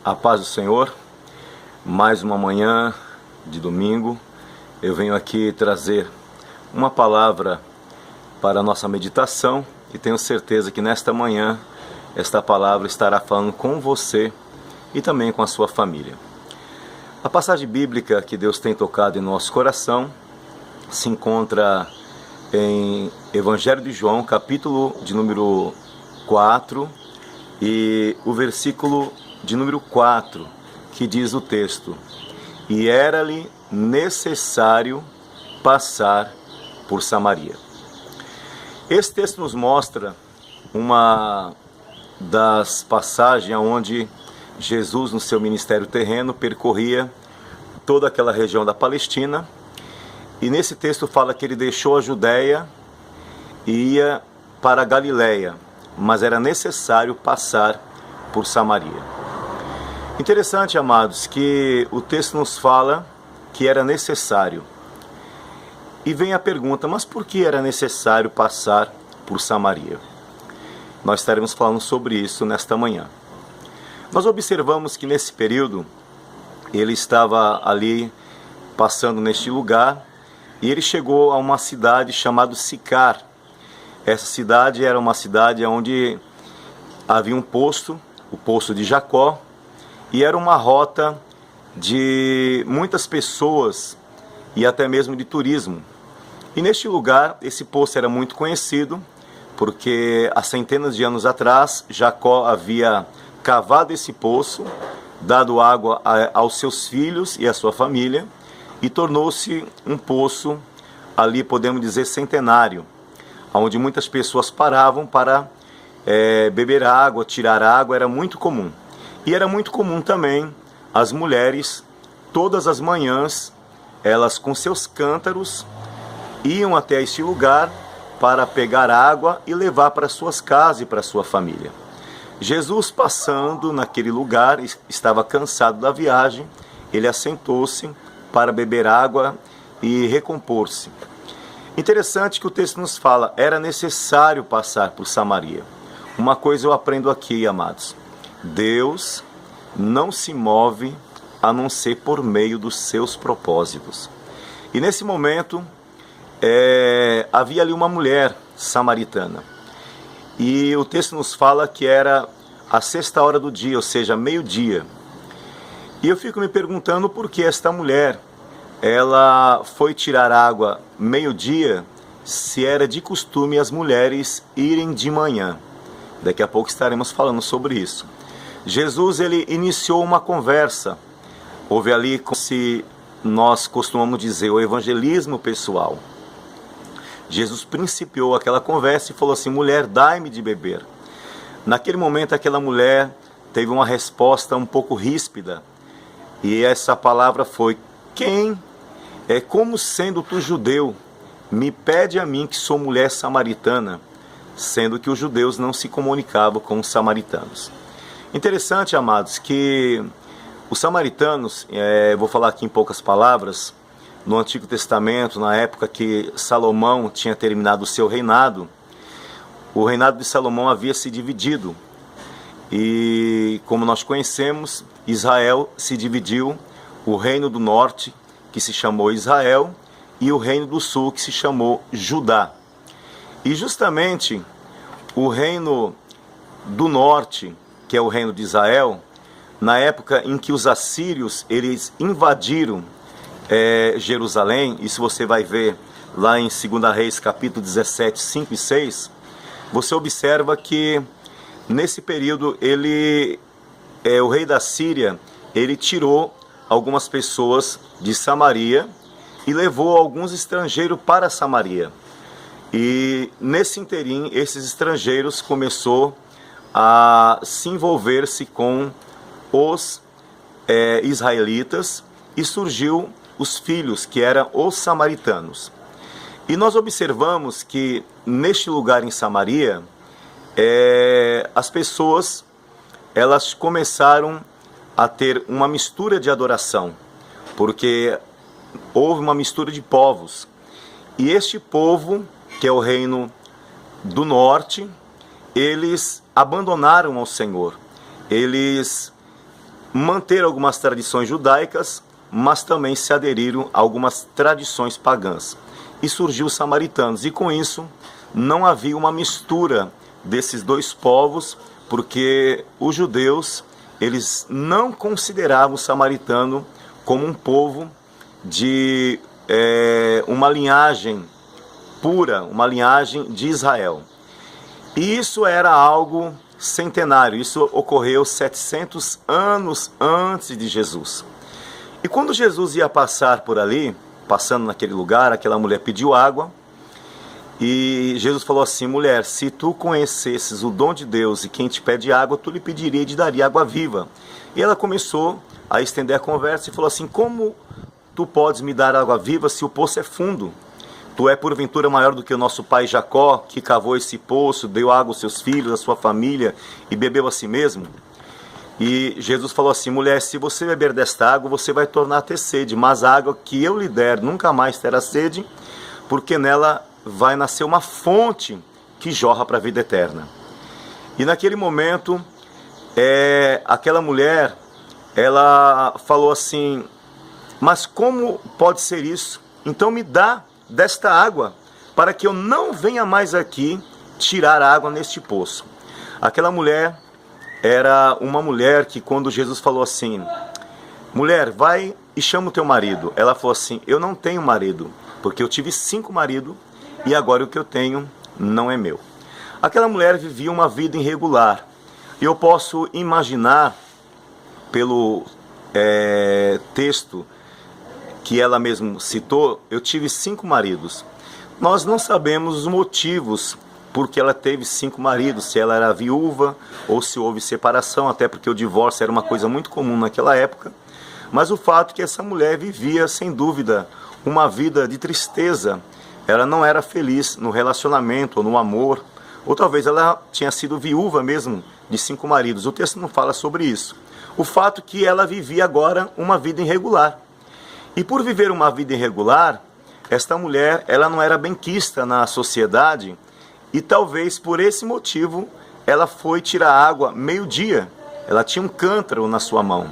A paz do Senhor, mais uma manhã de domingo, eu venho aqui trazer uma palavra para a nossa meditação e tenho certeza que nesta manhã esta palavra estará falando com você e também com a sua família. A passagem bíblica que Deus tem tocado em nosso coração se encontra em Evangelho de João, capítulo de número 4 e o versículo de número 4, que diz o texto: e era-lhe necessário passar por Samaria. Esse texto nos mostra uma das passagens onde Jesus, no seu ministério terreno, percorria toda aquela região da Palestina, e nesse texto fala que ele deixou a Judéia e ia para a Galiléia, mas era necessário passar por Samaria. Interessante, amados, que o texto nos fala que era necessário. E vem a pergunta, mas por que era necessário passar por Samaria? Nós estaremos falando sobre isso nesta manhã. Nós observamos que nesse período, ele estava ali passando neste lugar, e ele chegou a uma cidade chamada Sicar. Essa cidade era uma cidade onde havia um poço, o poço de Jacó, e era uma rota de muitas pessoas e até mesmo de turismo. E neste lugar, esse poço era muito conhecido, porque há centenas de anos atrás, Jacó havia cavado esse poço, dado água aos seus filhos e à sua família, e tornou-se um poço ali, podemos dizer, centenário, onde muitas pessoas paravam para beber água, tirar água, era muito comum. E era muito comum também as mulheres, todas as manhãs, elas com seus cântaros, iam até este lugar para pegar água e levar para suas casas e para sua família. Jesus, passando naquele lugar, estava cansado da viagem, ele assentou-se para beber água e recompor-se. Interessante que o texto nos fala, era necessário passar por Samaria. Uma coisa eu aprendo aqui, amados: Deus não se move a não ser por meio dos seus propósitos. E nesse momento, havia ali uma mulher samaritana. E o texto nos fala que era a 6ª hora do dia, ou seja, meio-dia. E eu fico me perguntando por que esta mulher, ela foi tirar água meio-dia, se era de costume as mulheres irem de manhã. Daqui a pouco estaremos falando sobre isso. Jesus, ele iniciou uma conversa. Houve ali, como se nós costumamos dizer, o evangelismo pessoal. Jesus principiou aquela conversa e falou assim: mulher, dai-me de beber. Naquele momento, aquela mulher teve uma resposta um pouco ríspida. E essa palavra foi: quem é, como sendo tu judeu, me pede a mim que sou mulher samaritana, sendo que os judeus não se comunicavam com os samaritanos. Interessante, amados, que os samaritanos, vou falar aqui em poucas palavras, no Antigo Testamento, na época que Salomão tinha terminado o seu reinado, o reinado de Salomão havia se dividido. E como nós conhecemos, Israel se dividiu, o reino do norte, que se chamou Israel, e o reino do sul, que se chamou Judá. E justamente o reino do norte, que é o reino de Israel, na época em que os assírios eles invadiram Jerusalém, isso você vai ver lá em 2 Reis, capítulo 17, 5 e 6, você observa que nesse período o rei da Síria, ele tirou algumas pessoas de Samaria e levou alguns estrangeiros para Samaria. E nesse interim, esses estrangeiros começou a se envolver-se com os israelitas, e surgiu os filhos, que eram os samaritanos. E nós observamos que neste lugar em Samaria, as pessoas, elas começaram a ter uma mistura de adoração, porque houve uma mistura de povos. E este povo, que é o reino do norte, eles abandonaram ao Senhor. Eles manter algumas tradições judaicas, mas também se aderiram a algumas tradições pagãs. E surgiu os samaritanos, e com isso não havia uma mistura desses dois povos, porque os judeus, eles não consideravam o samaritano como um povo de uma linhagem pura, uma linhagem de Israel. E isso era algo centenário, isso ocorreu 700 anos antes de Jesus. E quando Jesus ia passar por ali, passando naquele lugar, aquela mulher pediu água, e Jesus falou assim: mulher, se tu conhecesses o dom de Deus e quem te pede água, tu lhe pediria e te daria água viva. E ela começou a estender a conversa e falou assim: como tu podes me dar água viva se o poço é fundo? Tu é porventura maior do que o nosso pai Jacó, que cavou esse poço, deu água aos seus filhos, à sua família e bebeu a si mesmo? E Jesus falou assim: mulher, se você beber desta água, você vai tornar a ter sede, mas a água que eu lhe der nunca mais terá sede, porque nela vai nascer uma fonte que jorra para a vida eterna. E naquele momento, aquela mulher, ela falou assim: mas como pode ser isso? Então me dá desta água, para que eu não venha mais aqui tirar água neste poço. Aquela mulher era uma mulher que, quando Jesus falou assim: mulher, vai e chama o teu marido, ela falou assim: eu não tenho marido, porque eu tive 5 maridos e agora o que eu tenho não é meu. Aquela mulher vivia uma vida irregular, e eu posso imaginar, pelo texto que ela mesma citou, eu tive 5 maridos. Nós não sabemos os motivos porque ela teve 5 maridos, se ela era viúva ou se houve separação, até porque o divórcio era uma coisa muito comum naquela época. Mas o fato é que essa mulher vivia, sem dúvida, uma vida de tristeza. Ela não era feliz no relacionamento ou no amor, ou talvez ela tinha sido viúva mesmo de 5 maridos. O texto não fala sobre isso. O fato é que ela vivia agora uma vida irregular. E por viver uma vida irregular, esta mulher, ela não era benquista na sociedade, e talvez por esse motivo ela foi tirar água meio-dia. Ela tinha um cântaro na sua mão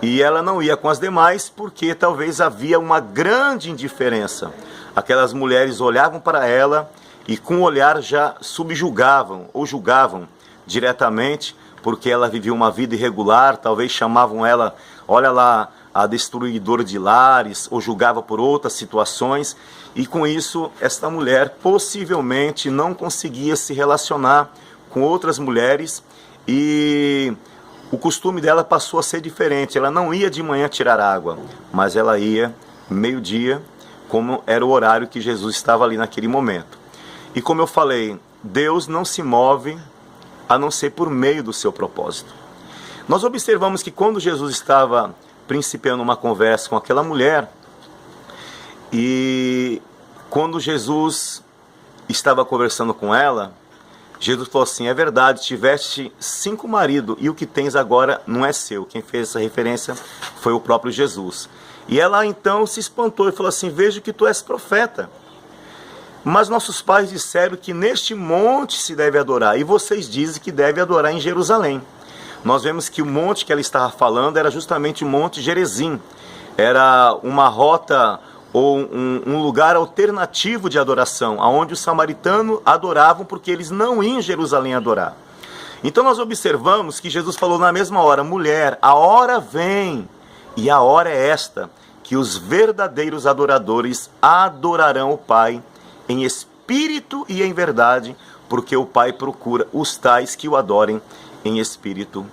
e ela não ia com as demais porque talvez havia uma grande indiferença. Aquelas mulheres olhavam para ela e com o olhar já subjugavam ou julgavam diretamente, porque ela vivia uma vida irregular. Talvez chamavam ela, olha lá, a destruidora de lares, ou julgava por outras situações, e com isso esta mulher possivelmente não conseguia se relacionar com outras mulheres, e o costume dela passou a ser diferente. Ela não ia de manhã tirar água, mas ela ia meio-dia, como era o horário que Jesus estava ali naquele momento. E como eu falei, Deus não se move a não ser por meio do seu propósito. Nós observamos que quando Jesus estava principiando uma conversa com aquela mulher, e quando Jesus estava conversando com ela, Jesus falou assim: é verdade, tiveste 5 maridos e o que tens agora não é seu. Quem fez essa referência foi o próprio Jesus. E ela então se espantou e falou assim: vejo que tu és profeta. Mas nossos pais disseram que neste monte se deve adorar, e vocês dizem que deve adorar em Jerusalém. Nós vemos que o monte que ela estava falando era justamente o Monte Gerizim. Era uma rota ou um lugar alternativo de adoração, onde os samaritanos adoravam, porque eles não iam em Jerusalém adorar. Então nós observamos que Jesus falou na mesma hora: mulher, a hora vem, e a hora é esta, que os verdadeiros adoradores adorarão o Pai em espírito e em verdade, porque o Pai procura os tais que o adorem em espírito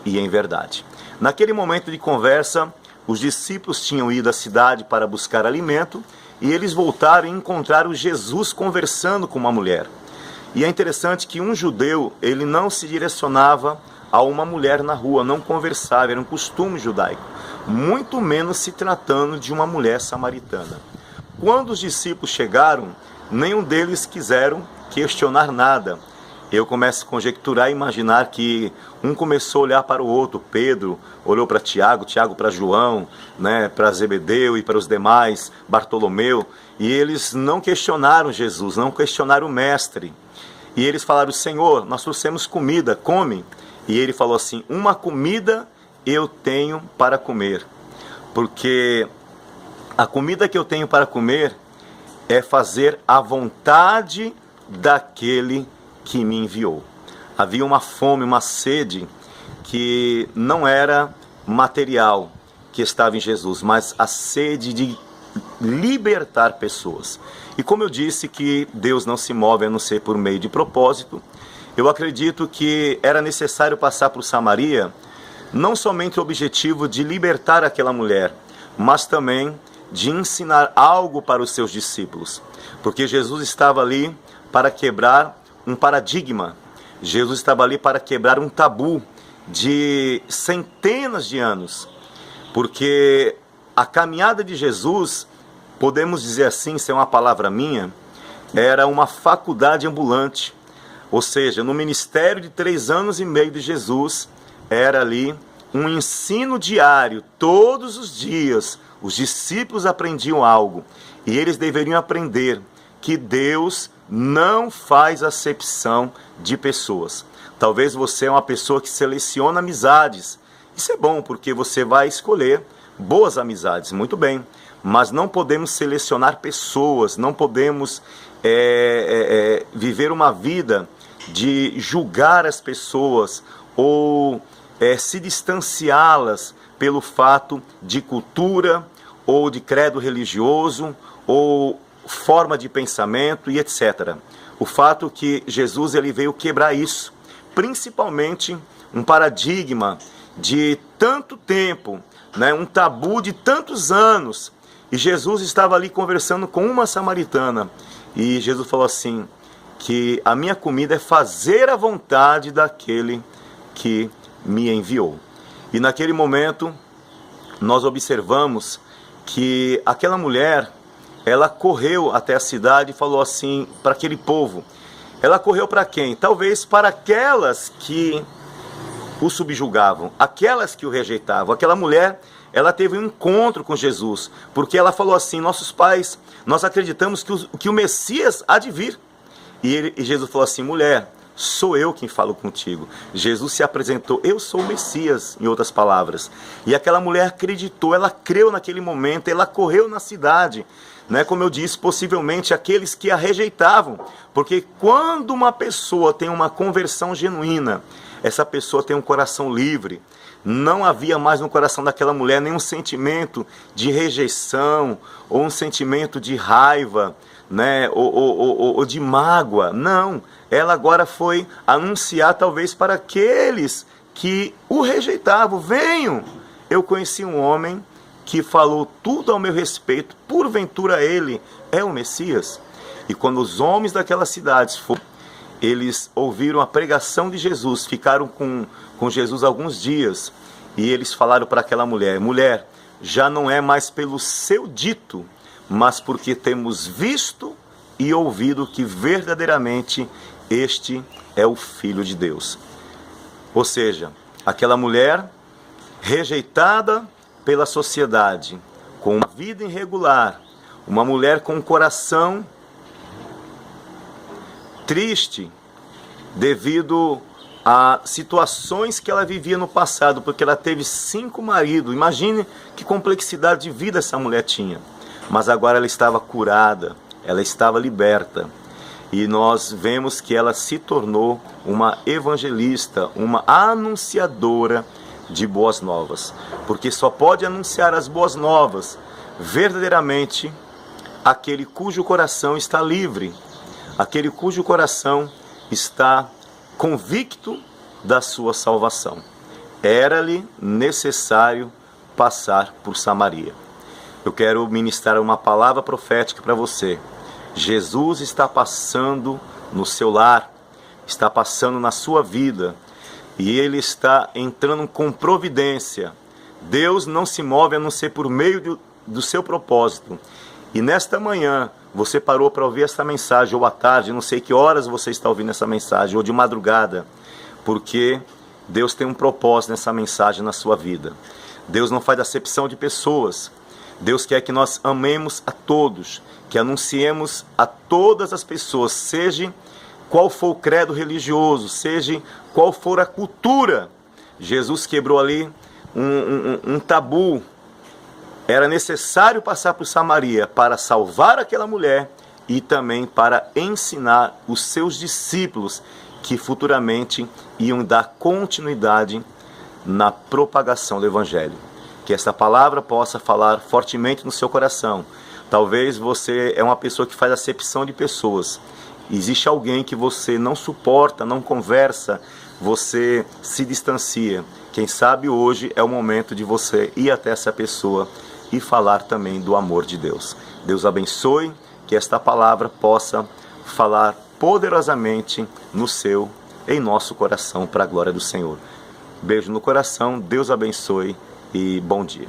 e em verdade. Naquele momento de conversa, os discípulos tinham ido à cidade para buscar alimento, e eles voltaram e encontraram Jesus conversando com uma mulher. E é interessante que um judeu, ele não se direcionava a uma mulher na rua, não conversava, era um costume judaico, muito menos se tratando de uma mulher samaritana. Quando os discípulos chegaram, nenhum deles quiseram questionar nada. Eu começo a conjecturar e imaginar que um começou a olhar para o outro. Pedro olhou para Tiago, Tiago para João, para Zebedeu e para os demais, Bartolomeu, e eles não questionaram Jesus, não questionaram o mestre. E eles falaram: Senhor, nós trouxemos comida, come. E ele falou assim: uma comida eu tenho para comer. Porque a comida que eu tenho para comer é fazer a vontade daquele que me enviou. Havia uma fome, uma sede que não era material que estava em Jesus, mas a sede de libertar pessoas. E como eu disse que Deus não se move a não ser por meio de propósito, eu acredito que era necessário passar por Samaria, não somente o objetivo de libertar aquela mulher, mas também de ensinar algo para os seus discípulos. Porque Jesus estava ali para quebrar um paradigma. Jesus estava ali para quebrar um tabu de centenas de anos. Porque a caminhada de Jesus, podemos dizer assim, sem uma palavra minha, era uma faculdade ambulante. Ou seja, no ministério de 3 anos e meio de Jesus, era ali um ensino diário. Todos os dias, os discípulos aprendiam algo. E eles deveriam aprender que Deus não faz acepção de pessoas. Talvez você é uma pessoa que seleciona amizades. Isso é bom, porque você vai escolher boas amizades, muito bem. Mas não podemos selecionar pessoas, não podemos viver uma vida de julgar as pessoas ou se distanciá-las pelo fato de cultura ou de credo religioso ou forma de pensamento e etc. O fato que Jesus ele veio quebrar isso, principalmente um paradigma de tanto tempo, né, um tabu de tantos anos. E Jesus estava ali conversando com uma samaritana. E Jesus falou assim, que a minha comida é fazer a vontade daquele que me enviou. E naquele momento, nós observamos que aquela mulher, ela correu até a cidade e falou assim para aquele povo. Ela correu para quem? Talvez para aquelas que o subjugavam, aquelas que o rejeitavam. Aquela mulher, ela teve um encontro com Jesus, porque ela falou assim, nossos pais, nós acreditamos que o Messias há de vir. E Jesus falou assim, mulher, sou eu quem falo contigo. Jesus se apresentou, eu sou o Messias, em outras palavras. E aquela mulher acreditou, ela creu naquele momento, ela correu na cidade. Né? Como eu disse, possivelmente aqueles que a rejeitavam. Porque quando uma pessoa tem uma conversão genuína, essa pessoa tem um coração livre. Não havia mais no coração daquela mulher nenhum sentimento de rejeição, ou um sentimento de raiva, né? ou de mágoa. Não, ela agora foi anunciar talvez para aqueles que o rejeitavam. Venham, eu conheci um homem que falou tudo ao meu respeito, porventura ele é o Messias. E quando os homens daquelas cidades foram, eles ouviram a pregação de Jesus, ficaram com Jesus alguns dias, e eles falaram para aquela mulher, mulher, já não é mais pelo seu dito, mas porque temos visto e ouvido que verdadeiramente este é o Filho de Deus. Ou seja, aquela mulher rejeitada pela sociedade, com uma vida irregular, uma mulher com um coração triste devido a situações que ela vivia no passado, porque ela teve 5 maridos. Imagine que complexidade de vida essa mulher tinha. Mas agora ela estava curada, ela estava liberta. E nós vemos que ela se tornou uma evangelista, uma anunciadora de boas novas. Porque só pode anunciar as boas novas verdadeiramente aquele cujo coração está livre, aquele cujo coração está convicto da sua salvação. Era-lhe necessário passar por Samaria. Eu quero ministrar uma palavra profética para você. Jesus está passando no seu lar, está passando na sua vida, e Ele está entrando com providência. Deus não se move a não ser por meio do seu propósito. E nesta manhã, você parou para ouvir essa mensagem, ou à tarde, não sei que horas você está ouvindo essa mensagem, ou de madrugada, porque Deus tem um propósito nessa mensagem na sua vida. Deus não faz acepção de pessoas. Deus quer que nós amemos a todos, que anunciemos a todas as pessoas, seja qual for o credo religioso, seja qual for a cultura. Jesus quebrou ali um tabu. Era necessário passar por Samaria para salvar aquela mulher e também para ensinar os seus discípulos que futuramente iam dar continuidade na propagação do Evangelho. Que essa palavra possa falar fortemente no seu coração. Talvez você é uma pessoa que faz acepção de pessoas. Existe alguém que você não suporta, não conversa, você se distancia. Quem sabe hoje é o momento de você ir até essa pessoa e falar também do amor de Deus. Deus abençoe, que esta palavra possa falar poderosamente no seu, em nosso coração, para a glória do Senhor. Beijo no coração, Deus abençoe e bom dia.